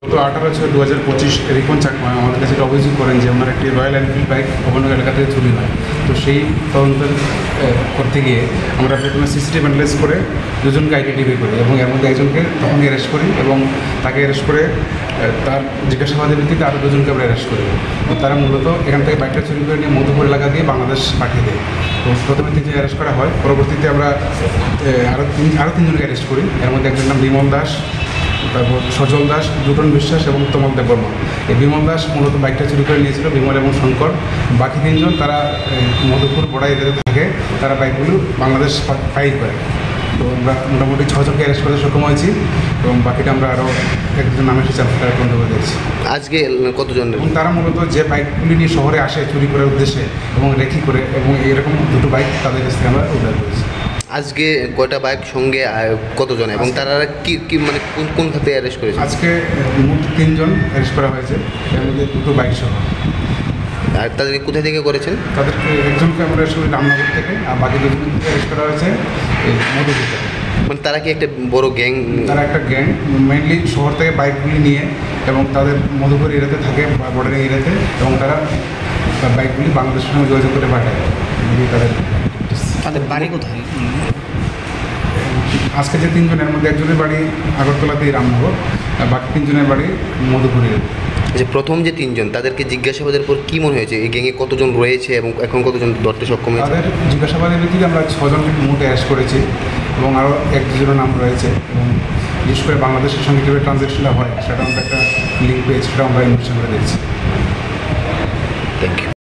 গত 18/6/2025 রিপন চাকমা আমাদের কাছে একটা অভিযোগ করেন যে ওনার একটি রয়্যাল এনফিল্ড বাইক অন্য এলাকা থেকে চুরি হয়। তো সেই তদন্ত করতে গিয়ে আমরা প্রথমে সিসিটিভি অ্যানালাইজ করে দুজনকে আইডেন্টিফাই করি এবং এর মধ্যে একজনকে তখনই অ্যারেস্ট করি এবং তাকে অ্যারেস্ট করে তার জিজ্ঞাসাবাদের ভিত্তিতে আরও দুজনকে আমরা অ্যারেস্ট করি। তো তারা মূলত এখান থেকে বাইকটা চুরি করে নিয়ে মধুপুর এলাকা দিয়ে বাংলাদেশ পাঠিয়ে দেয়। তো প্রথমে তিনজন অ্যারেস্ট করা হয়, পরবর্তীতে আমরা আরও তিনজনকে অ্যারেস্ট করি। এর মধ্যে একজনের নাম বিমল দাস, তারপর সজল দাস, দুটন বিশ্বাস এবং তমল দেববর্মা। এই বিমল দাস মূলত বাইকটা চুরি করে নিয়েছিল, বিমল এবং শঙ্কর। বাকি তিনজন তারা মধুপুর বড়া এরিয়াতে থাকে, তারা বাইকগুলো বাংলাদেশ ফাইল করে। তো আমরা মোটামুটি 6 জনকে অ্যারেস্ট করতে সক্ষম হয়েছি এবং বাকিটা আমরা আরও একজন নামে এসেছি তারা বন্ধ করে দিয়েছি। আজকে কতজন? এবং তারা মূলত যে বাইকগুলি নিয়ে শহরে আসে চুরি করার উদ্দেশ্যে এবং রেখি করে, এবং এরকম দুটো বাইক তাদের কাছ থেকে আমরা উদ্ধার করেছি। আজকে কয়টা বাইক সঙ্গে কতজন এবং তারা কি মানে কোন খাতে অ্যারেস্ট করেছে? আজকে মোট 3 জন অ্যারেস্ট করা হয়েছে, এর মধ্যে দুটো বাইক সহ। আর তাদেরকে কোথা থেকে করেছেন? তাদেরকে একজনকে আমরা শুধু রামনগর থেকে, আর বাকি দুজনকে অ্যারেস্ট করা হয়েছে এই মধুপুর থেকে। মানে তারা কি একটা বড় গ্যাং? তারা একটা গ্যাং, মেনলি শহর থেকে বাইকগুলি নিয়ে এবং তাদের মধুপুর এরিয়াতে থাকে বা বর্ডারিং এরিয়াতে, এবং তারা বাইকগুলি বাংলাদেশের সঙ্গে যোগাযোগ করে পাঠায়। তাদের বাড়ি কোথায়? আজকে যে 3 জনের মধ্যে একজনের বাড়ি আগরতলাতেই রামনগর, আর বাকি 3 জনের বাড়ি মধুপুরের। যে প্রথম যে 3 জন তাদেরকে জিজ্ঞাসাবাদের পর কী মনে হয়েছে এই গ্যাংয়ে কতজন রয়েছে এবং এখন কতজন ধরতে সক্ষম হয়েছে? তাদের জিজ্ঞাসাবাদের ভিত্তিতে আমরা 6 জনকে মোট অ্যারেস্ট করেছি এবং আরও 1-2 নাম রয়েছে, এবং বিশেষ করে বাংলাদেশের সঙ্গে কীভাবে ট্রানজ্যাকশনটা হয় সেটা আমরা একটা লিঙ্ক পেয়েছি, সেটা আমরা ইনভেস্টিগেশন করে দেখছি। Thank you.